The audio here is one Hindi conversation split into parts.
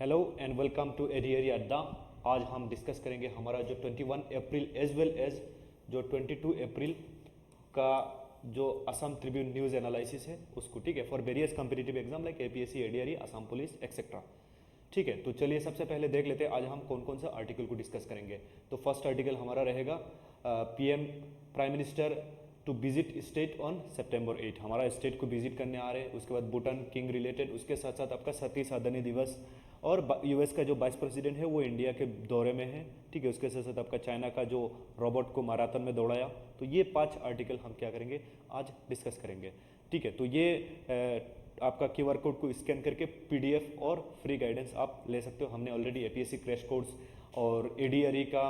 हेलो एंड वेलकम टू एडियरी अड्डा। आज हम डिस्कस करेंगे हमारा जो 21 अप्रैल एज वेल एज जो 22 अप्रैल का जो असम ट्रिब्यून न्यूज़ एनालिसिस है उसको, ठीक है, for various competitive exam like APSC, ADRE, Assam police etcetera. ठीक है, तो चलिए सबसे पहले देख लेते हैं आज हम कौन कौन सा आर्टिकल को डिस्कस करेंगे। तो फर्स्ट आर्टिकल हमारा रहेगा PM prime minister to visit state on September 8। हमारा स्टेट को विजिट करने आ रहे हैं। उसके बाद भूटान किंग रिलेटेड, उसके साथ साथ आपका सती साधनी दिवस और यूएस का जो वाइस प्रेसिडेंट है वो इंडिया के दौरे में है। ठीक है, उसके साथ साथ आपका चाइना का जो रोबोट को मैराथन में दौड़ाया। तो ये 5 आर्टिकल हम क्या करेंगे आज डिस्कस करेंगे। ठीक है, तो ये आपका क्यूआर कोड को स्कैन करके पीडीएफ और फ्री गाइडेंस आप ले सकते हो। हमने ऑलरेडी एपीएससी क्रैश कोर्स और एडीआरई का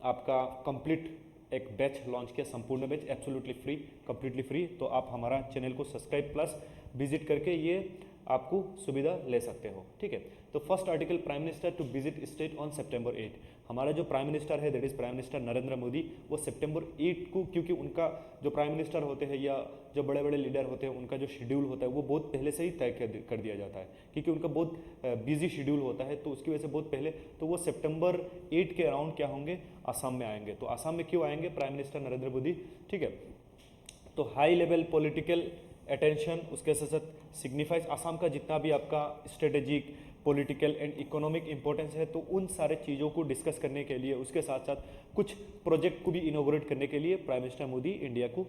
आपका कंप्लीट एक बैच लॉन्च किया, संपूर्ण batch absolutely free, completely free. तो आप हमारा चैनल को सब्सक्राइब प्लस विजिट करके ये आपको सुविधा ले सकते हो। ठीक है, तो first article prime minister to visit state on September 8। हमारा जो प्राइम मिनिस्टर है that is prime minister Narendra Modi, वो सितंबर 8 को, क्योंकि उनका जो प्राइम मिनिस्टर होते हैं या जो बड़े बड़े लीडर होते हैं उनका जो शेड्यूल होता है वो बहुत पहले से ही तय कर दिया जाता है, क्योंकि उनका बहुत बिजी शेड्यूल होता है। तो उसकी वजह से बहुत पहले तो वो सितंबर 8 के अराउंड क्या होंगे, आसाम में आएंगे। तो आसाम में क्यों आएंगे प्राइम मिनिस्टर नरेंद्र मोदी? ठीक है, तो हाई लेवल पॉलिटिकल अटेंशन, उसके साथ साथ सिग्निफाइज आसाम का जितना भी आपका strategic, political and economic importance है, तो उन सारे चीज़ों को डिस्कस करने के लिए, उसके साथ साथ कुछ प्रोजेक्ट को भी इनोग्रेट करने के लिए प्राइम मिनिस्टर मोदी इंडिया को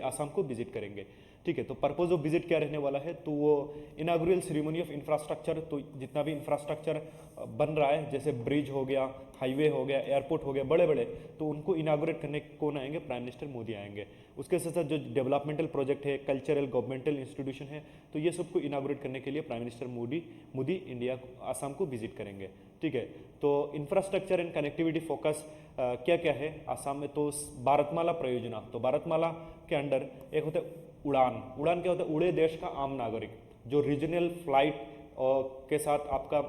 आसाम को विजिट करेंगे। ठीक है, तो पर्पज ऑफ विजिट क्या रहने वाला है? तो वो इनागुरल सेरेमनी ऑफ इंफ्रास्ट्रक्चर, तो जितना भी इंफ्रास्ट्रक्चर बन रहा है जैसे ब्रिज हो गया, हाईवे हो गया, एयरपोर्ट हो गया, बड़े बड़े, तो उनको इनागुरेट करने कौन आएंगे? प्राइम मिनिस्टर मोदी आएंगे। उसके साथ साथ जो डेवलपमेंटल प्रोजेक्ट है, कल्चरल गवर्नमेंटल इंस्टीट्यूशन है, तो ये सबको इनागुरेट करने के लिए prime minister Modi India Assam को विजिट करेंगे। ठीक है, तो इंफ्रास्ट्रक्चर एंड कनेक्टिविटी फोकस क्या क्या है आसाम में? तो भारतमाला परियोजना, तो भारतमाला के अंडर एक होता है उड़ान क्या होता है? उड़े देश का आम नागरिक, जो रीजनल फ्लाइट के साथ आपका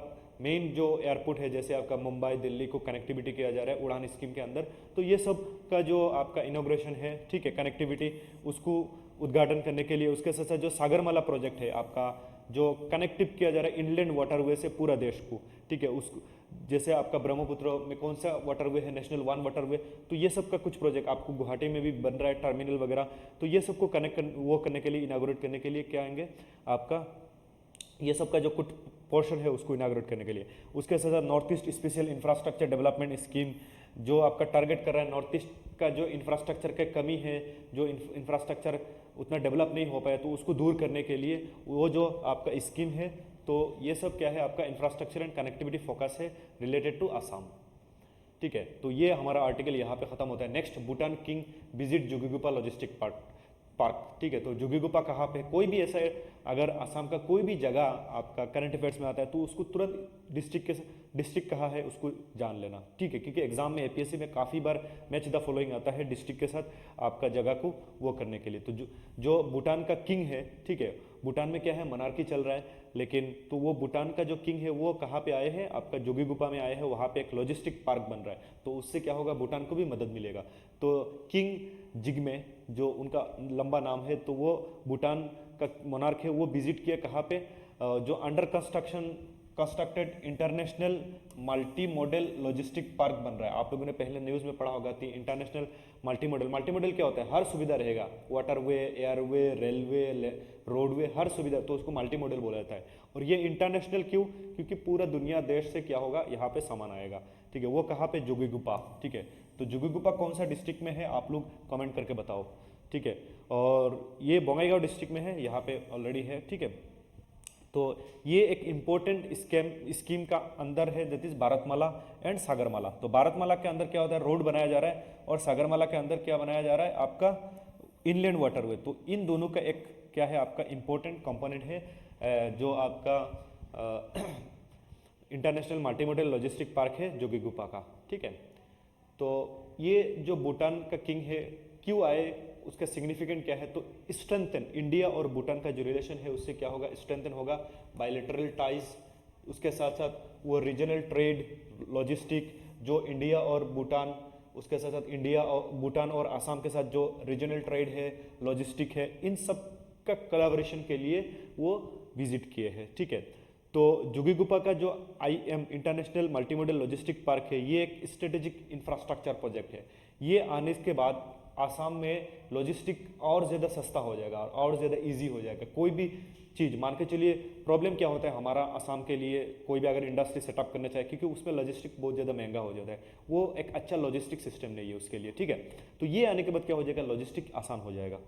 मेन जो एयरपोर्ट है जैसे आपका मुंबई, दिल्ली को कनेक्टिविटी किया जा रहा है उड़ान स्कीम के अंदर। तो ये सब का जो आपका इनोग्रेशन है, ठीक है, कनेक्टिविटी, उसको उद्घाटन करने के लिए, उसके साथ साथ जो सागरमाला प्रोजेक्ट है आपका, जो कनेक्टिव किया जा रहा है इनलैंड वाटरवे से पूरा देश को। ठीक है, उसको जैसे आपका ब्रह्मपुत्र में कौन सा वाटरवे है, नेशनल 1 वाटरवे, तो ये सब का कुछ प्रोजेक्ट आपको गुवाहाटी में भी बन रहा है, टर्मिनल वगैरह। तो ये सबको करने के लिए, इनागुरेट करने के लिए क्या आएंगे आपका, ये सब का जो कुछ पोर्शन है उसको इनागुरेट करने के लिए। उसके साथ साथ north east special infrastructure development scheme, जो आपका टारगेट कर रहा है नॉर्थ ईस्ट का जो इंफ्रास्ट्रक्चर की कमी है, जो इंफ्रास्ट्रक्चर उतना डेवलप नहीं हो पाया, तो उसको दूर करने के लिए वो जो आपका स्कीम है। तो ये सब क्या है आपका इंफ्रास्ट्रक्चर एंड कनेक्टिविटी फोकस है रिलेटेड टू आसाम। ठीक है, तो ये हमारा आर्टिकल यहाँ पे खत्म होता है। Next, Bhutan king visit Jogighopa logistic park. ठीक है, तो जोगीघोपा कहाँ पे? कोई भी ऐसा अगर आसाम का कोई भी जगह आपका करंट अफेयर्स में आता है तो उसको तुरंत डिस्ट्रिक्ट कहाँ है उसको जान लेना। ठीक है, क्योंकि एग्जाम में एपीएससी में काफ़ी बार मैच द फॉलोइंग आता है डिस्ट्रिक्ट के साथ आपका जगह को वो करने के लिए। तो जो भूटान का किंग है, ठीक है, भूटान में क्या है, मोनार्की चल रहा है, लेकिन तो वो भूटान का जो किंग है वो कहाँ पे आए हैं? आपका जोगीघोपा में आए हैं। वहाँ पे एक लॉजिस्टिक पार्क बन रहा है, तो उससे क्या होगा, भूटान को भी मदद मिलेगा। तो किंग जिग्मे जो उनका लंबा नाम है, तो वो भूटान का मोनार्क है, वो विजिट किया कहाँ पे? जो under constructed international multi modal logistic park बन रहा है। आप लोगों ने पहले न्यूज़ में पढ़ा होगा कि इंटरनेशनल मल्टी मॉडल क्या होता है? हर सुविधा रहेगा, वाटरवे, एयरवे, रेलवे, रोडवे, हर सुविधा, तो उसको मल्टी मॉडल बोला जाता है। और ये इंटरनेशनल क्यों? क्योंकि पूरा दुनिया देश से क्या होगा, यहाँ पे सामान आएगा। ठीक है, वो कहाँ पे? जोगीघोपा। ठीक है, तो जोगीघोपा कौन सा डिस्ट्रिक्ट में है आप लोग कमेंट करके बताओ। ठीक है, और ये बोंगाईगांव डिस्ट्रिक्ट में है, यहाँ पे ऑलरेडी है। ठीक है, तो ये एक इम्पोर्टेंट स्कीम का अंदर है, that is Bharatmala and Sagarmala. तो भारतमाला के अंदर क्या होता है, रोड बनाया जा रहा है, और सागरमाला के अंदर क्या बनाया जा रहा है आपका इनलैंड वाटरवे। तो इन दोनों का एक क्या है आपका इम्पोर्टेंट कंपोनेंट है, जो आपका इंटरनेशनल मल्टीमोडल लॉजिस्टिक पार्क है जोगीघोपा का। ठीक है, तो ये जो भूटान का किंग है क्यों आए, उसका सिग्निफिकेंट क्या है? तो स्ट्रेंथन, इंडिया और भूटान का जो रिलेशन है उससे क्या होगा, स्ट्रेंथन होगा, बायलैटरल टाइज। उसके साथ साथ वो रीजनल ट्रेड, लॉजिस्टिक, जो इंडिया और भूटान, उसके साथ साथ इंडिया और भूटान और आसाम के साथ जो रीजनल ट्रेड है, लॉजिस्टिक है, इन सब का कोलैबोरेशन के लिए वो विजिट किए हैं। ठीक है, तो जोगीघोपा का जो IM international multi modal logistic park है, ये एक स्ट्रेटेजिक इंफ्रास्ट्रक्चर प्रोजेक्ट है। ये आने के बाद आसाम में लॉजिस्टिक और ज़्यादा सस्ता हो जाएगा और ज़्यादा इजी हो जाएगा। कोई भी चीज़ मान के चलिए, प्रॉब्लम क्या होता है हमारा आसाम के लिए, कोई भी अगर इंडस्ट्री सेटअप करना चाहे, क्योंकि उसमें लॉजिस्टिक बहुत ज़्यादा महंगा हो जाता है, वो एक अच्छा लॉजिस्टिक सिस्टम नहीं है उसके लिए, ठीक है। तो ये आने के बाद क्या हो जाएगा, लॉजिस्टिक आसान हो जाएगा।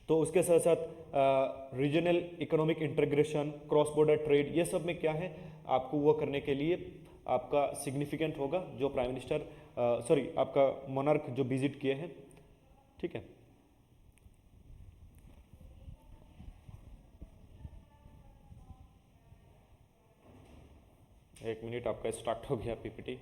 तो उसके साथ साथ regional economic integration, cross border trade, ये सब में क्या है आपको वो करने के लिए आपका सिग्निफिकेंट होगा जो प्राइम मिनिस्टर आपका मोनार्क जो विजिट किए हैं, ठीक है। एक मिनट, आपका स्टार्ट हो गया PPT।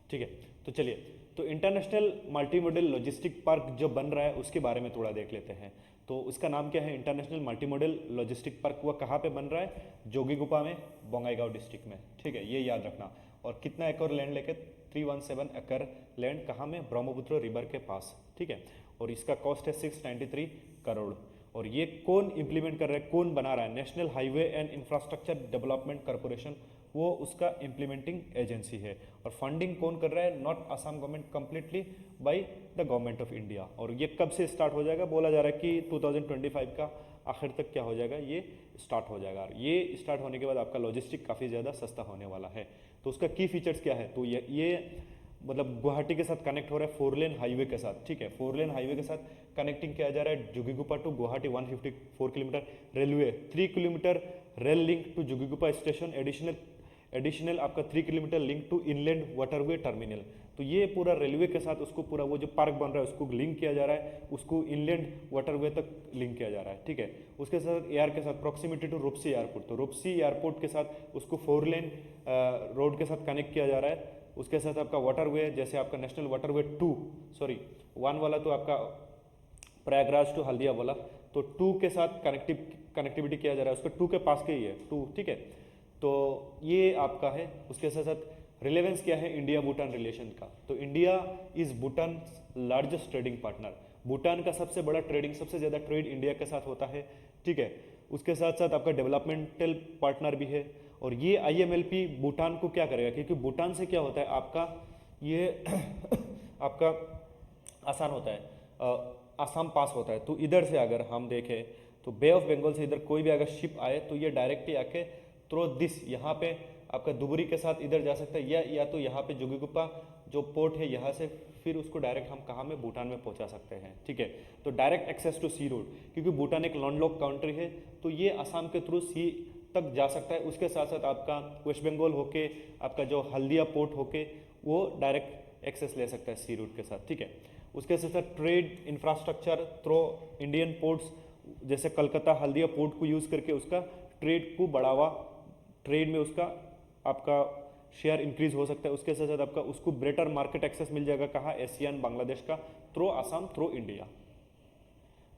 ठीक है, तो चलिए, तो international multi modal logistic park जो बन रहा है उसके बारे में थोड़ा देख लेते हैं। तो उसका नाम क्या है, international multi modal logistic park. वह कहाँ पे बन रहा है, जोगीघोपा में, बोंगाईगांव डिस्ट्रिक्ट में, ठीक है, ये याद रखना। और कितना एकड़ लैंड लेके, 317 एकड़ लैंड, कहाँ में, ब्रह्मपुत्र रिवर के पास, ठीक है। और इसका कॉस्ट है 693 करोड़। और ये कौन इंप्लीमेंट कर रहा है, कौन बना रहा है, national highway and infrastructure development corporation, वो उसका इम्प्लीमेंटिंग एजेंसी है। और फंडिंग कौन कर रहा है, not Assam government, completely by the government of India. और ये कब से स्टार्ट हो जाएगा, बोला जा रहा है कि 2025 का आखिर तक क्या हो जाएगा, ये स्टार्ट हो जाएगा। ये स्टार्ट होने के बाद आपका लॉजिस्टिक काफ़ी ज़्यादा सस्ता होने वाला है। तो उसका की फीचर्स क्या है, तो ये मतलब गुवाहाटी के साथ कनेक्ट हो रहा है 4 लेन हाईवे के साथ, ठीक है। 4 लेन हाईवे के साथ कनेक्टिंग किया जा रहा है Jogighopa to Guwahati, 154 kilometre railway, 3 kilometre rail link to Jogighopa station, additional आपका 3 kilometre link to inland waterway terminal. तो ये पूरा रेलवे के साथ उसको पूरा वो जो पार्क बन रहा है उसको लिंक किया जा रहा है, उसको इनलैंड वाटरवे तक लिंक किया जा रहा है, ठीक है। उसके साथ एयर के साथ प्रॉक्सिमिटी टू रूपसी एयरपोर्ट, तो रूपसी एयरपोर्ट के साथ उसको 4 लेन रोड के साथ कनेक्ट किया जा रहा है। उसके साथ आपका वाटरवे, जैसे आपका नेशनल वाटरवे 1 वाला तो आपका प्रयागराज टू हल्दिया वाला, तो 2 के साथ कनेक्टिविटी किया जा रहा है, उसका 2 के पास के ही है 2, ठीक है। तो ये आपका है। उसके साथ साथ रिलेवेंस क्या है इंडिया भूटान रिलेशन का, तो India is Bhutan largest trading partner. Bhutan का सबसे बड़ा ट्रेडिंग, सबसे ज़्यादा ट्रेड इंडिया के साथ होता है, ठीक है। उसके साथ साथ आपका डेवलपमेंटल पार्टनर भी है। और ये IMLP भूटान को क्या करेगा, क्योंकि भूटान से क्या होता है आपका ये आपका आसान होता है, आसाम पास होता है। तो इधर से अगर हम देखें तो बे ऑफ बंगाल से इधर कोई भी अगर शिप आए तो ये डायरेक्टली आके थ्रू दिस यहाँ पे आपका दुबरी के साथ इधर जा सकता है, या तो यहाँ पे जोगीघोपा जो पोर्ट है यहाँ से फिर उसको डायरेक्ट हम कहाँ में, भूटान में पहुँचा सकते हैं, ठीक है। तो direct access to sea road, क्योंकि भूटान एक लैंडलॉक कंट्री है, तो ये आसाम के थ्रू सी तक जा सकता है। उसके साथ साथ आपका वेस्ट बंगाल होके आपका जो हल्दिया पोर्ट होके वो डायरेक्ट एक्सेस ले सकता है सी रूट के साथ, ठीक है। उसके साथ साथ trade infrastructure through Indian ports, जैसे कलकत्ता हल्दिया पोर्ट को यूज़ करके उसका ट्रेड को बढ़ावा, ट्रेड में उसका आपका शेयर इंक्रीज हो सकता है। उसके साथ साथ आपका उसको बेटर मार्केट एक्सेस मिल जाएगा, कहाँ, एशियन बांग्लादेश का through Assam, through India,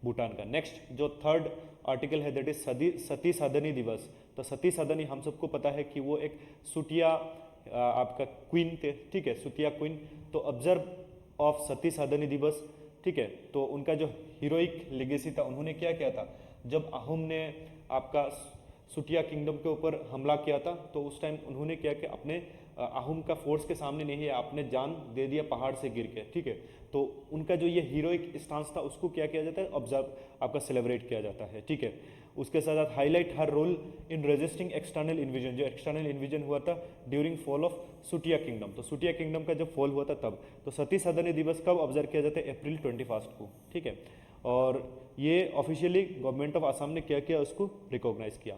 Bhutan का। नेक्स्ट जो थर्ड आर्टिकल है दैट इज सती साधनी दिवस। तो सती साधनी हम सबको पता है कि वो एक सुटिया आपका क्वीन थे, ठीक है, सुतिया क्वीन। तो ऑब्जर्व ऑफ सती साधनी दिवस, ठीक है। तो उनका जो हीरोइक लेगेसी था, उन्होंने क्या किया था, जब अहोम ने आपका सुटिया किंगडम के ऊपर हमला किया था, तो उस टाइम उन्होंने क्या कि अपने अहोम का फोर्स के सामने नहीं है, आपने जान दे दिया पहाड़ से गिर के, ठीक है। तो उनका जो ये हीरोइक स्टांस था उसको क्या किया जाता है, ऑब्जर्व आपका सेलिब्रेट किया जाता है, ठीक है। उसके साथ साथ highlight her role in resisting external invasion, जो एक्सटर्नल इन्विजन हुआ था during fall of Sutiya kingdom. तो सुटिया किंगडम का जब फॉल हुआ था तब। तो सती साधनी दिवस कब ऑब्जर्व किया जाता है, अप्रैल 21 को, ठीक है। और ये ऑफिशियली गवर्नमेंट ऑफ आसाम ने क्या किया, उसको रिकॉग्नाइज किया।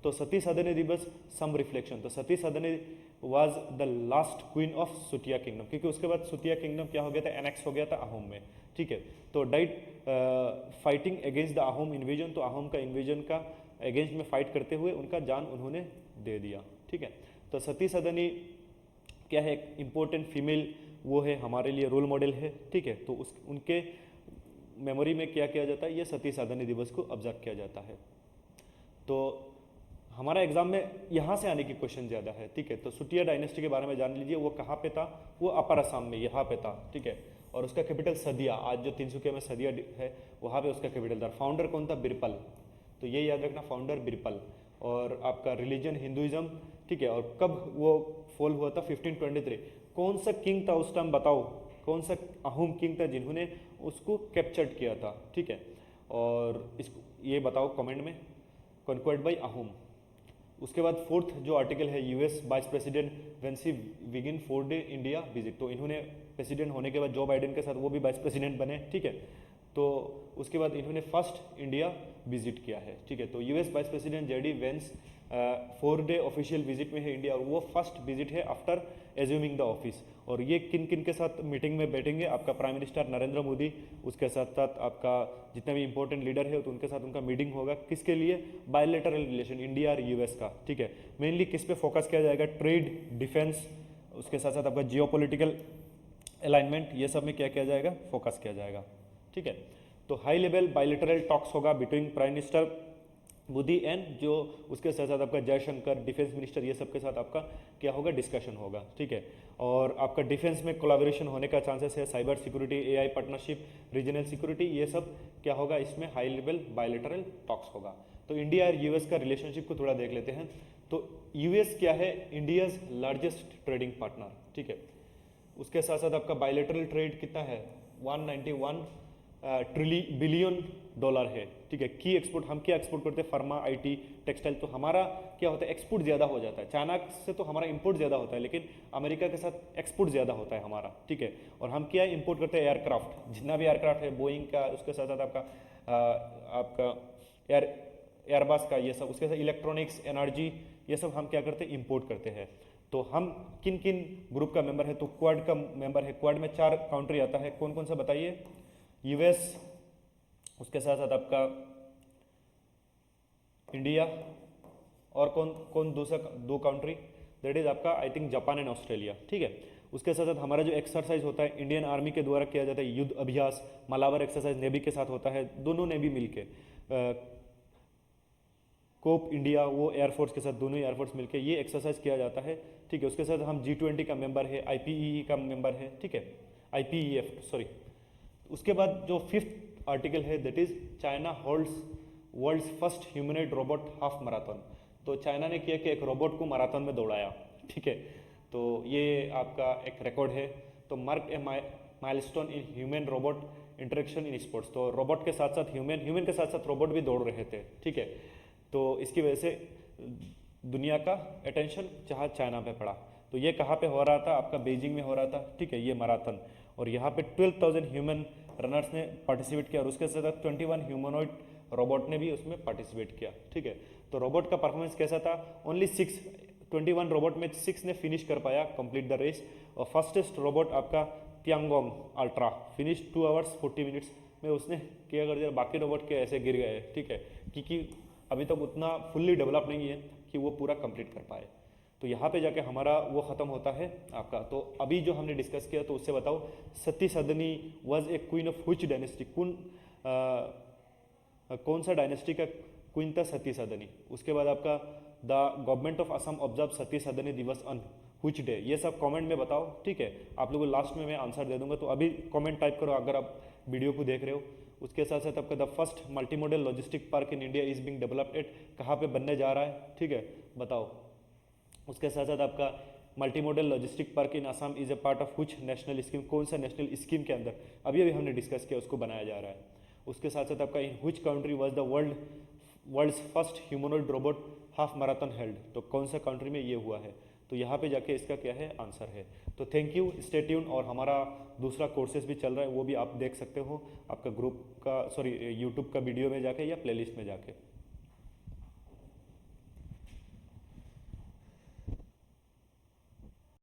तो सती साधनी दिवस सम रिफ्लेक्शन, तो Sati Sadhani was the last queen of Sutiya kingdom, क्योंकि उसके बाद सुटिया किंगडम क्या हो गया था, एनेक्स हो गया था अहोम में, ठीक है। तो diet fighting against the Ahom invasion, तो अहोम का इन्वेजन का अगेंस्ट में फाइट करते हुए उनका जान उन्होंने दे दिया, ठीक है। तो सती सदनी क्या है, एक इम्पोर्टेंट फीमेल वो है हमारे लिए रोल मॉडल है, ठीक है। तो उस उनके मेमोरी में क्या किया जाता है, ये सती साधनी दिवस को ऑब्जर्व किया जाता है। तो हमारा एग्जाम में यहाँ से आने की क्वेश्चन ज़्यादा है, ठीक है। तो सुटिया डायनेस्टी के बारे में जान लीजिए, वो कहाँ पे था, वो अपर असम में यहाँ पे था, ठीक है। और उसका कैपिटल सदिया, आज जो तिनसुकिया में सदिया है वहाँ पे उसका कैपिटल था। फाउंडर कौन था, बिरपल, तो ये याद रखना, फाउंडर बिरपल। और आपका रिलीजन हिंदुइज्म, ठीक है। और कब वो फॉल हुआ था, 1523। कौन सा किंग था उस टाइम, बताओ कौन सा अहोम किंग था जिन्होंने उसको कैप्चर्ड किया था, ठीक है। और इसको ये बताओ कमेंट में, कॉन्क्वर्ड बाय अहोम। उसके बाद फोर्थ जो आर्टिकल है, US vice president Vensi विगिन 4 day India visit. तो इन्होंने प्रेसिडेंट होने के बाद जो बाइडेन के साथ वो भी वाइस प्रेसिडेंट बने, ठीक है। तो उसके बाद इन्होंने फर्स्ट इंडिया विजिट किया है, ठीक है। तो US vice president JD Vance 4 day official visit में है इंडिया, और वो फर्स्ट विजिट है आफ्टर एज्यूमिंग द ऑफिस। और ये किन किन के साथ मीटिंग में बैठेंगे, आपका प्राइम मिनिस्टर नरेंद्र मोदी, उसके साथ साथ आपका जितने भी इंपॉर्टेंट लीडर है तो उनके साथ उनका मीटिंग होगा। किसके लिए, बायलैटरल रिलेशन इंडिया और यूएस का, ठीक है। मेनली किस पे फोकस किया जाएगा, ट्रेड, डिफेंस, उसके साथ साथ आपका जियोपॉलिटिकल अलाइनमेंट, ये सब में क्या किया जाएगा, फोकस किया जाएगा, ठीक है। तो हाई लेवल बायलैटरल टॉक्स होगा between prime minister Modi and जो उसके साथ साथ आपका जयशंकर डिफेंस मिनिस्टर, ये सब के साथ आपका क्या होगा, डिस्कशन होगा, ठीक है। और आपका डिफेंस में कोलैबोरेशन होने का चांसेस है, cyber security, AI partnership, regional security, ये सब क्या होगा, इसमें हाई लेवल बायलैटरल टॉक्स होगा। तो इंडिया और यूएस का रिलेशनशिप को थोड़ा देख लेते हैं। तो यूएस क्या है, इंडियाज लार्जेस्ट ट्रेडिंग पार्टनर, ठीक है। उसके साथ साथ आपका बायलैटरल ट्रेड कितना है, 191 बिलियन डॉलर है, ठीक है। की एक्सपोर्ट, हम क्या एक्सपोर्ट करते हैं, फार्मा, आईटी, टेक्सटाइल। तो हमारा क्या होता है, एक्सपोर्ट ज़्यादा हो जाता है। चाइना से तो हमारा इंपोर्ट ज़्यादा होता है, लेकिन अमेरिका के साथ एक्सपोर्ट ज़्यादा होता है हमारा, ठीक है। और हम क्या इंपोर्ट करते हैं, एयरक्राफ्ट, जितना भी एयरक्राफ्ट है, बोइंग का, उसके साथ साथ आपका एयरबस का, ये सब, उसके साथ इलेक्ट्रॉनिक्स, एनर्जी, ये सब हम क्या करते हैं, इंपोर्ट करते हैं। तो हम किन किन ग्रुप का मेंबर है, तो क्वाड का मेंबर है। क्वाड में 4 कंट्री आता है, कौन कौन सा बताइए, यूएस, उसके साथ साथ आपका इंडिया, और कौन कौन दूसरा 2 कंट्री, दैट इज आपका I think Japan and Australia, ठीक है। उसके साथ साथ हमारा जो एक्सरसाइज होता है इंडियन आर्मी के द्वारा किया जाता है, युद्ध अभ्यास, मालावर एक्सरसाइज नेवी के साथ होता है, दोनों नेवी मिलके, कोप इंडिया, वो एयरफोर्स के साथ, दोनों एयरफोर्स मिलके ये एक्सरसाइज किया जाता है, ठीक है। उसके साथ हम G20 का मेंबर है, IPEE का मेंबर है, ठीक है, IPEF सॉरी। उसके बाद जो 5th आर्टिकल है, that is China holds world's first humanoid robot half marathon. तो चाइना ने किया कि एक रोबोट को मैराथन में दौड़ाया, ठीक है। तो ये आपका एक रिकॉर्ड है। तो mark A milestone in human robot interaction in sports. तो रोबोट के साथ साथ ह्यूमन के साथ साथ रोबोट भी दौड़ रहे थे, ठीक है। तो इसकी वजह से दुनिया का अटेंशन जहाँ चाइना पे पड़ा। तो ये कहाँ पे हो रहा था, आपका बीजिंग में हो रहा था, ठीक है, ये मैराथन। और यहाँ पे 12,000 ह्यूमन रनर्स ने पार्टिसिपेट किया, और उसके साथ 21 ह्यूमनॉइड रोबोट ने भी उसमें पार्टिसिपेट किया, ठीक है। तो रोबोट का परफॉर्मेंस कैसा था, ओनली 21 रोबोट में 6 ने फिनिश कर पाया, कंप्लीट द रेस। और फर्स्टेस्ट रोबोट आपका Tiangong Ultra finish 2 hours 40 minutes में उसने किया कर दिया। बाकी रोबोट के ऐसे गिर गए, ठीक है, क्योंकि अभी तक उतना फुल्ली डेवलप नहीं है कि वो पूरा कंप्लीट कर पाए। तो यहाँ पे जाके हमारा वो ख़त्म होता है आपका। तो अभी जो हमने डिस्कस किया, तो उससे बताओ, Sati Sadni was a queen of which dynasty, कौन सा डायनेस्टी का क्वीन था सती सदनी। उसके बाद आपका the government of Assam observe Sati Sadni दिवस ऑन व्हिच डे। ये सब कमेंट में बताओ, ठीक है। आप लोगों को लास्ट में मैं आंसर दे दूंगा, तो अभी कमेंट टाइप करो अगर आप वीडियो को देख रहे हो। उसके साथ साथ आपका the first multi modal logistic park in India is being developed eight, कहाँ पे बनने जा रहा है, ठीक है, बताओ। उसके साथ साथ आपका multi modal logistic park in Assam is a part of which national scheme, कौन सा नेशनल स्कीम के अंदर अभी अभी हमने डिस्कस किया उसको बनाया जा रहा है। उसके साथ साथ आपका in which country was the world's first humanoid robot half marathon held, तो कौन सा कंट्री में ये हुआ है। तो यहाँ पे जाके इसका क्या है, आंसर है। तो थैंक यू, स्टे ट्यून। और हमारा दूसरा कोर्सेज भी चल रहा है, वो भी आप देख सकते हो आपका ग्रुप का यूट्यूब का वीडियो में जाके या प्लेलिस्ट में जाके।